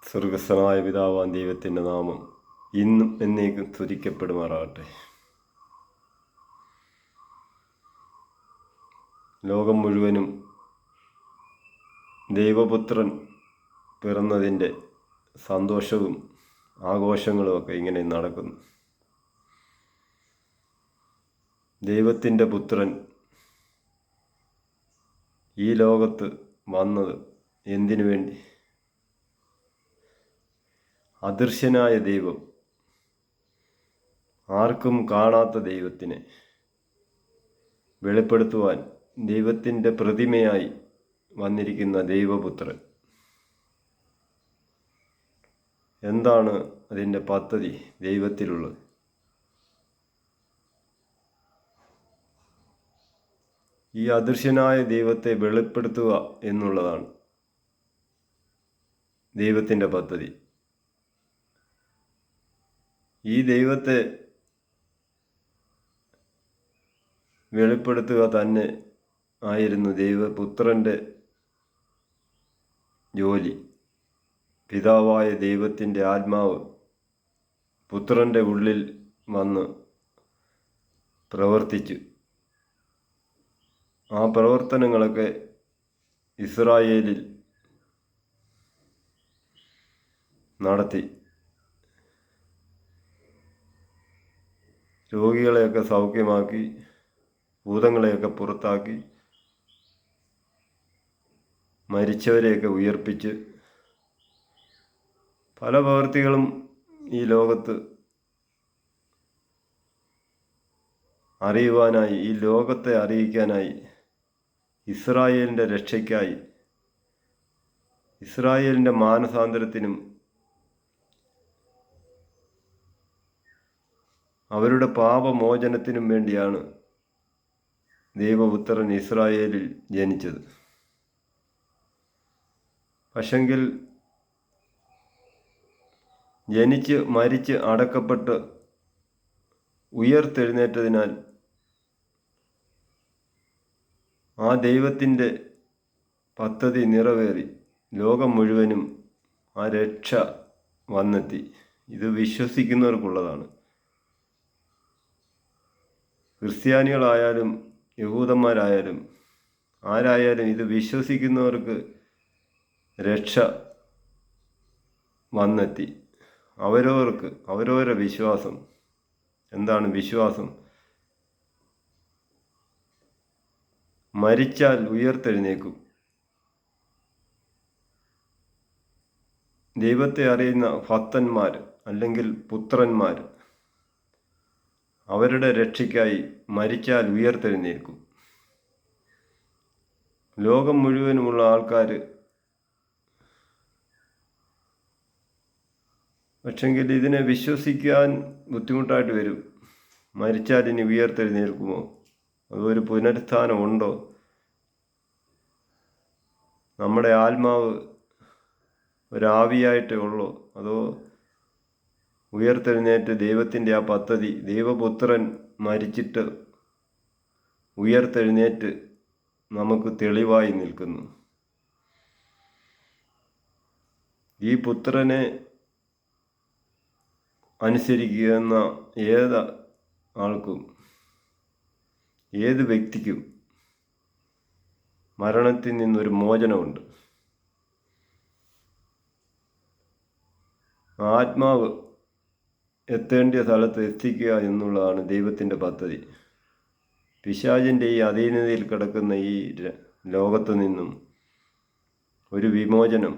സ്വർഗസ്ഥനായ പിതാവാൻ ദൈവത്തിൻ്റെ നാമം ഇന്നും എന്നേക്കും സ്തുതിക്കപ്പെടുമാറാകട്ടെ. ലോകം മുഴുവനും ദൈവപുത്രൻ പിറന്നതിൻ്റെ സന്തോഷവും ആഘോഷങ്ങളുമൊക്കെ ഇങ്ങനെ നടക്കുന്നു. ദൈവത്തിൻ്റെ പുത്രൻ ഈ ലോകത്ത് വന്നത് എന്തിനു വേണ്ടി? അദൃശ്യനായ ദൈവം, ആർക്കും കാണാത്ത ദൈവത്തിനെ വെളിപ്പെടുത്തുവാൻ ദൈവത്തിൻ്റെ പ്രതിമയായി വന്നിരിക്കുന്ന ദൈവപുത്രൻ. എന്താണ് അതിൻ്റെ പദ്ധതി ദൈവത്തിലുള്ളത്? ഈ അദൃശ്യനായ ദൈവത്തെ വെളിപ്പെടുത്തുക എന്നുള്ളതാണ് ദൈവത്തിൻ്റെ പദ്ധതി. ഈ ദൈവത്തെ വെളിപ്പെടുത്തുക തന്നെ ആയിരുന്നു ദൈവപുത്രൻ്റെ ജോലി. പിതാവായ ദൈവത്തിൻ്റെ ആത്മാവ് പുത്രൻ്റെ ഉള്ളിൽ വന്ന് പ്രവർത്തിച്ചു. ആ പ്രവർത്തനങ്ങളൊക്കെ ഇസ്രായേലിൽ നടത്തി. രോഗികളെയൊക്കെ സൗഖ്യമാക്കി, ഭൂതങ്ങളെയൊക്കെ പുറത്താക്കി, മരിച്ചവരെയൊക്കെ ഉയർപ്പിച്ച് പല പ്രവൃത്തികളും ഈ ലോകത്ത് അറിയുവാനായി, ഈ ലോകത്തെ അറിയിക്കാനായി, ഇസ്രായേലിൻ്റെ രക്ഷയ്ക്കായി, ഇസ്രായേലിൻ്റെ മാനസാന്തരത്തിനും അവരുടെ പാപമോചനത്തിനും വേണ്ടിയാണ് ദൈവപുത്രൻ ഇസ്രായേലിൽ ജനിച്ചത്. പക്ഷെങ്കിൽ ജനിച്ച് മരിച്ച് അടക്കപ്പെട്ട് ഉയർത്തെഴുന്നേറ്റതിനാൽ ആ ദൈവത്തിൻ്റെ പദ്ധതി നിറവേറി ലോകം മുഴുവനും ആ രക്ഷ വന്നെത്തി. ഇത് വിശ്വസിക്കുന്നവർക്കുള്ളതാണ്. ക്രിസ്ത്യാനികളായാലും യഹൂദന്മാരായാലും ആരായാലും ഇത് വിശ്വസിക്കുന്നവർക്ക് രക്ഷ വന്നെത്തി. അവരവരുടെ വിശ്വാസം എന്താണ്? വിശ്വാസം മരിച്ചാൽ ഉയർത്തെഴുന്നേക്കും. ദൈവത്തെ അറിയുന്ന ഭക്തന്മാർ അല്ലെങ്കിൽ പുത്രന്മാർ അവരുടെ രക്ഷയ്ക്കായി മരിച്ചാൽ ഉയർത്തെഴുന്നേൽക്കും. ലോകം മുഴുവനുമുള്ള ആൾക്കാർ പക്ഷെങ്കിൽ ഇതിനെ വിശ്വസിക്കാൻ ബുദ്ധിമുട്ടായിട്ട് വരും. മരിച്ചാൽ ഇനി ഉയർത്തെഴുന്നേൽക്കുമോ? അതൊരു പുനരുത്ഥാനം ഉണ്ടോ? നമ്മുടെ ആത്മാവ് ഒരാവിയായിട്ടേ ഉള്ളൂ? അതോ ഉയർത്തെഴുന്നേറ്റ് ദൈവത്തിൻ്റെ ആ പദ്ധതി, ദൈവപുത്രൻ മരിച്ചിട്ട് ഉയർത്തെഴുന്നേറ്റ് നമുക്ക് തെളിവായി നിൽക്കുന്നു. ഈ പുത്രനെ അനുസരിക്കുന്ന ഏത് ആൾക്കും, ഏത് വ്യക്തിക്കും മരണത്തിൽ നിന്നൊരു മോചനമുണ്ട്. ആത്മാവ് എത്തേണ്ട സ്ഥലത്ത് എത്തിക്കുക എന്നുള്ളതാണ് ദൈവത്തിൻ്റെ പദ്ധതി. പിശാചിൻ്റെ ഈ അധീനതയിൽ കിടക്കുന്ന ഈ ലോകത്തു നിന്നും ഒരു വിമോചനം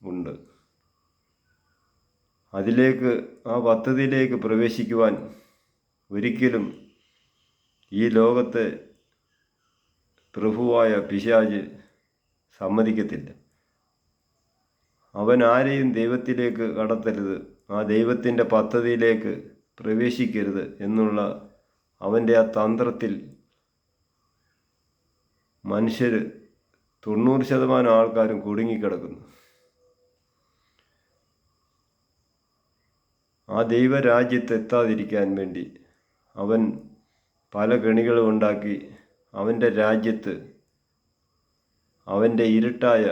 ഉണ്ട്. അതിലേക്ക്, ആ പദ്ധതിയിലേക്ക് പ്രവേശിക്കുവാൻ ഒരിക്കലും ഈ ലോകത്തെ പ്രഭുവായ പിശാച് സമ്മതിക്കത്തില്ല. അവൻ ആരെയും ദൈവത്തിലേക്ക് കടത്തരുത്, ആ ദൈവത്തിൻ്റെ പദ്ധതിയിലേക്ക് പ്രവേശിക്കരുത് എന്നുള്ള അവൻ്റെ ആ തന്ത്രത്തിൽ മനുഷ്യർ 90% ആൾക്കാരും കുടുങ്ങിക്കിടക്കുന്നു. ആ ദൈവരാജ്യത്ത് എത്താതിരിക്കാൻ വേണ്ടി അവൻ പല കെണികളും ഉണ്ടാക്കി അവൻ്റെ രാജ്യത്ത്, അവൻ്റെ ഇരുട്ടായ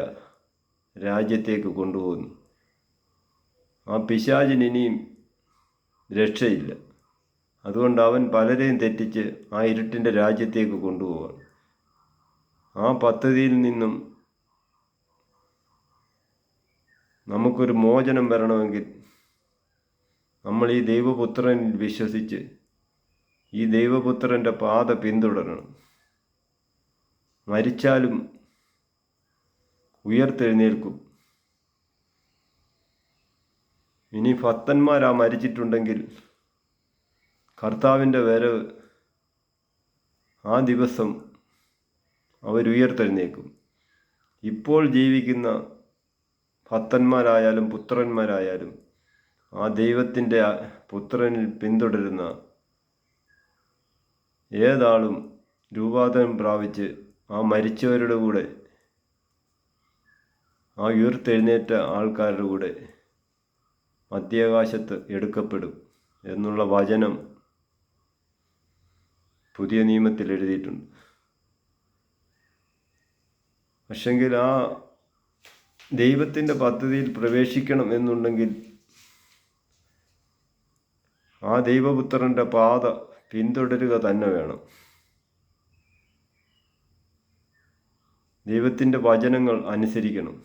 രാജ്യത്തേക്ക് കൊണ്ടുപോകുന്നു. ആ പിശാചിന് ഇനിയും രക്ഷയില്ല. അതുകൊണ്ട് അവൻ പലരെയും തെറ്റിച്ച് ആ ഇരുട്ടിൻ്റെ രാജ്യത്തേക്ക് കൊണ്ടുപോവാണ്. ആ പദ്ധതിയിൽ നിന്നും നമുക്കൊരു മോചനം വരണമെങ്കിൽ നമ്മൾ ഈ ദൈവപുത്രനിൽ വിശ്വസിച്ച് ഈ ദൈവപുത്രൻ്റെ പാത പിന്തുടരണം. മരിച്ചാലും ഉയർത്തെഴുന്നേൽക്കും. ഇനി ഭക്തന്മാരാ മരിച്ചിട്ടുണ്ടെങ്കിൽ കർത്താവിൻ്റെ വരവ് ആ ദിവസം അവരുയർത്തെഴുന്നേൽക്കും. ഇപ്പോൾ ജീവിക്കുന്ന ഭക്തന്മാരായാലും പുത്രന്മാരായാലും ആ ദൈവത്തിൻ്റെ പുത്രനിൽ പിന്തുടരുന്ന ഏതാളും രൂപാന്തരം പ്രാപിച്ച് ആ മരിച്ചവരുടെ കൂടെ ആ ഉയർത്തെഴുന്നേറ്റ ആൾക്കാരുടെ കൂടെ മധ്യാകാശത്ത് എടുക്കപ്പെടും എന്നുള്ള വചനം പുതിയ നിയമത്തിൽ എഴുതിയിട്ടുണ്ട്. പക്ഷെങ്കിൽ ആ ദൈവത്തിൻ്റെ പദ്ധതിയിൽ പ്രവേശിക്കണം എന്നുണ്ടെങ്കിൽ ആ ദൈവപുത്രൻ്റെ പാത പിന്തുടരുക തന്നെ വേണം. ദൈവത്തിൻ്റെ വചനങ്ങൾ അനുസരിക്കണം.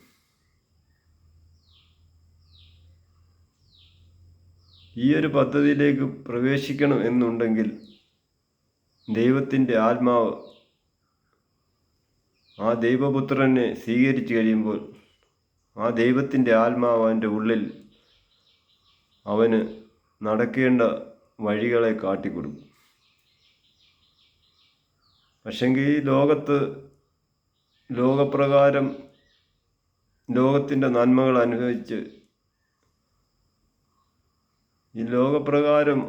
ഈ ഒരു പദ്ധതിയിലേക്ക് പ്രവേശിക്കണം എന്നുണ്ടെങ്കിൽ ദൈവത്തിൻ്റെ ആത്മാവ് ആ ദൈവപുത്രനെ സ്വീകരിച്ചു കഴിയുമ്പോൾ ആ ദൈവത്തിൻ്റെ ആത്മാവ് അവൻ്റെ ഉള്ളിൽ അവന് നടക്കേണ്ട വഴികളെ കാട്ടിക്കൊടുക്കും. പക്ഷെങ്കിൽ ഈ ലോകപ്രകാരം ലോകത്തിൻ്റെ നന്മകൾ അനുഭവിച്ച് ഈ ലോകപ്രകാരം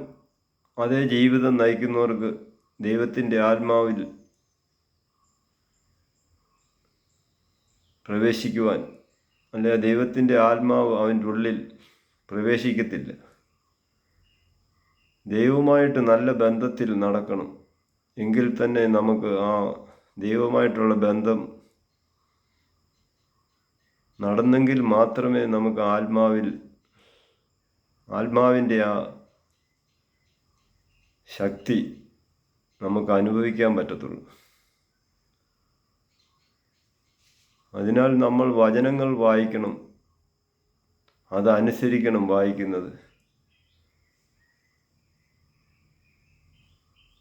അതേ ജീവിതം നയിക്കുന്നവർക്ക് ദൈവത്തിൻ്റെ ആത്മാവിൽ പ്രവേശിക്കുവാൻ അല്ലെ ദൈവത്തിൻ്റെ ആത്മാവ് അവൻ്റെ ഉള്ളിൽ പ്രവേശിക്കത്തില്ല. ദൈവവുമായിട്ട് നല്ല ബന്ധത്തിൽ നടക്കണം. എങ്കിൽ തന്നെ നമുക്ക് ആ ദൈവമായിട്ടുള്ള ബന്ധം നടന്നെങ്കിൽ മാത്രമേ നമുക്ക് ആത്മാവിൻ്റെ ആ ശക്തി നമുക്ക് അനുഭവിക്കാൻ പറ്റത്തുള്ളൂ. അതിനാൽ നമ്മൾ വചനങ്ങൾ വായിക്കണം, അതനുസരിക്കണം വായിക്കുന്നത്.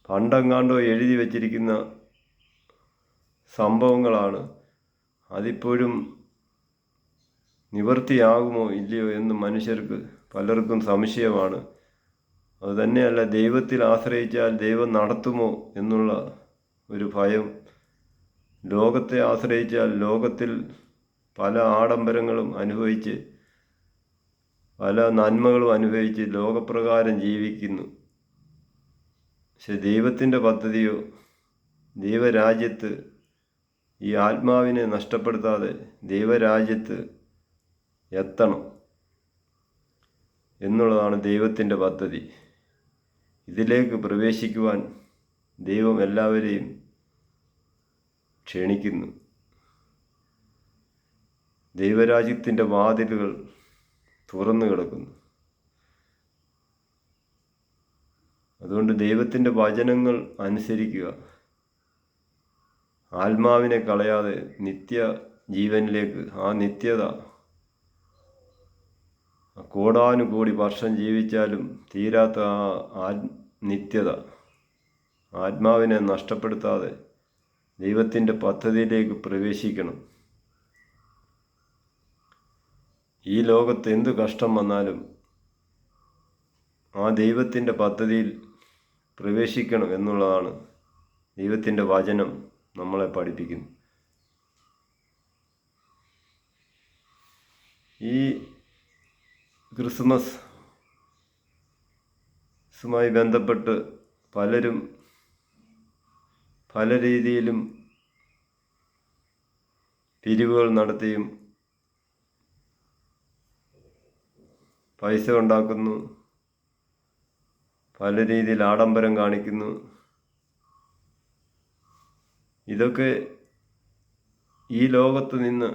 പണ്ടെങ്ങാണ്ടോ എഴുതി വച്ചിരിക്കുന്ന സംഭവങ്ങളാണ്. അതിപ്പോഴും നിവൃത്തിയാകുമോ ഇല്ലയോ എന്ന് മനുഷ്യർക്ക് പലർക്കും സംശയമാണ്. അതുതന്നെയല്ല, ദൈവത്തിൽ ആശ്രയിച്ചാൽ ദൈവം നടത്തുമോ എന്നുള്ള ഒരു ഭയം. ലോകത്തെ ആശ്രയിച്ചാൽ ലോകത്തിൽ പല ആഡംബരങ്ങളും അനുഭവിച്ച് പല നന്മകളും അനുഭവിച്ച് ലോകപ്രകാരം ജീവിക്കുന്നു. പക്ഷെ ദൈവത്തിൻ്റെ പദ്ധതിയോ ദൈവരാജ്യത്ത് ഈ ആത്മാവിനെ നഷ്ടപ്പെടുത്താതെ ദൈവരാജ്യത്ത് എത്തണം എന്നുള്ളതാണ് ദൈവത്തിൻ്റെ പദ്ധതി. ഇതിലേക്ക് പ്രവേശിക്കുവാൻ ദൈവം എല്ലാവരെയും ക്ഷണിക്കുന്നു. ദൈവരാജ്യത്തിൻ്റെ വാതിലുകൾ തുറന്നു കിടക്കുന്നു. അതുകൊണ്ട് ദൈവത്തിൻ്റെ വചനങ്ങൾ അനുസരിക്കുക. ആത്മാവിനെ കളയാതെ നിത്യ ജീവനിലേക്ക്, ആ നിത്യത, കോടാനുകോടി വർഷം ജീവിച്ചാലും തീരാത്ത ആ നിത്യത, ആത്മാവിനെ നഷ്ടപ്പെടുത്താതെ ദൈവത്തിൻ്റെ പദ്ധതിയിലേക്ക് പ്രവേശിക്കണം. ഈ ലോകത്ത് എന്തു കഷ്ടം വന്നാലും ആ ദൈവത്തിൻ്റെ പദ്ധതിയിൽ പ്രവേശിക്കണം എന്നുള്ളതാണ് ദൈവത്തിൻ്റെ വചനം നമ്മളെ പഠിപ്പിക്കുന്നു. ഈ ക്രിസ്മസുമായി ബന്ധപ്പെട്ട് പലരും പല രീതിയിലും പിരിവുകൾ നടത്തിയും പൈസ ഉണ്ടാക്കുന്നു, പല രീതിയിൽ ആഡംബരം കാണിക്കുന്നു. ഇതൊക്കെ ഈ ലോകത്ത് നിന്ന്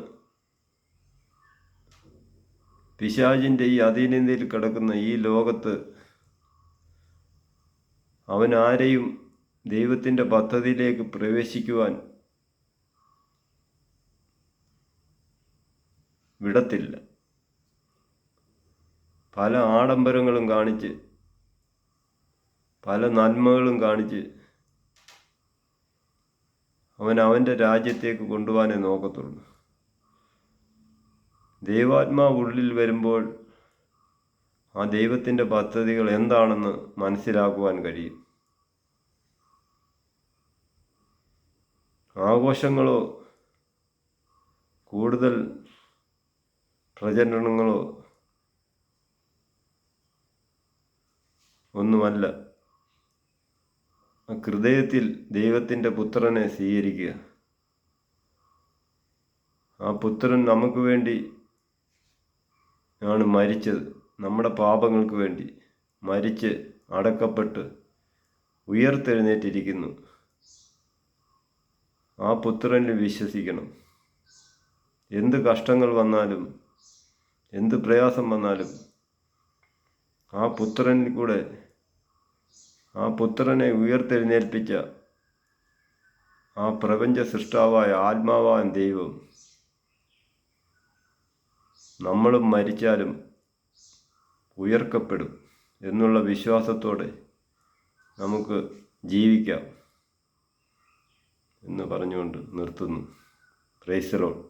പിശാചിൻ്റെ ഈ അധീനതയിൽ കിടക്കുന്ന ഈ ലോകത്ത് അവൻ ആരെയും ദൈവത്തിൻ്റെ പദ്ധതിയിലേക്ക് പ്രവേശിക്കുവാൻ വിടത്തില്ല. പല ആഡംബരങ്ങളും കാണിച്ച്, പല നന്മകളും കാണിച്ച് അവൻ്റെ രാജ്യത്തേക്ക് കൊണ്ടുപോകാനേ നോക്കത്തുള്ളൂ. ദൈവാത്മാവ് ഉള്ളിൽ വരുമ്പോൾ ആ ദൈവത്തിൻ്റെ പദ്ധതികൾ എന്താണെന്ന് മനസ്സിലാക്കുവാൻ കഴിയും. ആഘോഷങ്ങളോ കൂടുതൽ പ്രചരണങ്ങളോ ഒന്നുമല്ല. ഹൃദയത്തിൽ ദൈവത്തിൻ്റെ പുത്രനെ സ്വീകരിക്കുക. ആ പുത്രൻ നമുക്ക് വേണ്ടി ആണ് മരിച്ചത്. നമ്മുടെ പാപങ്ങൾക്ക് വേണ്ടി മരിച്ച് അടക്കപ്പെട്ട് ഉയർത്തെഴുന്നേറ്റിരിക്കുന്നു. ആ പുത്രനിൽ വിശ്വസിക്കണം. എന്ത് കഷ്ടങ്ങൾ വന്നാലും, എന്ത് പ്രയാസം വന്നാലും ആ പുത്രനിൽ കൂടെ, ആ പുത്രനെ ഉയർത്തെഴുന്നേൽപ്പിച്ച ആ പ്രപഞ്ച സൃഷ്ടാവായ ആത്മാവായ ദൈവം നമ്മളും മരിച്ചാലും ഉയർക്കപ്പെടും എന്നുള്ള വിശ്വാസത്തോടെ നമുക്ക് ജീവിക്കാം എന്ന് പറഞ്ഞുകൊണ്ട് നിർത്തുന്നു. Praise the Lord.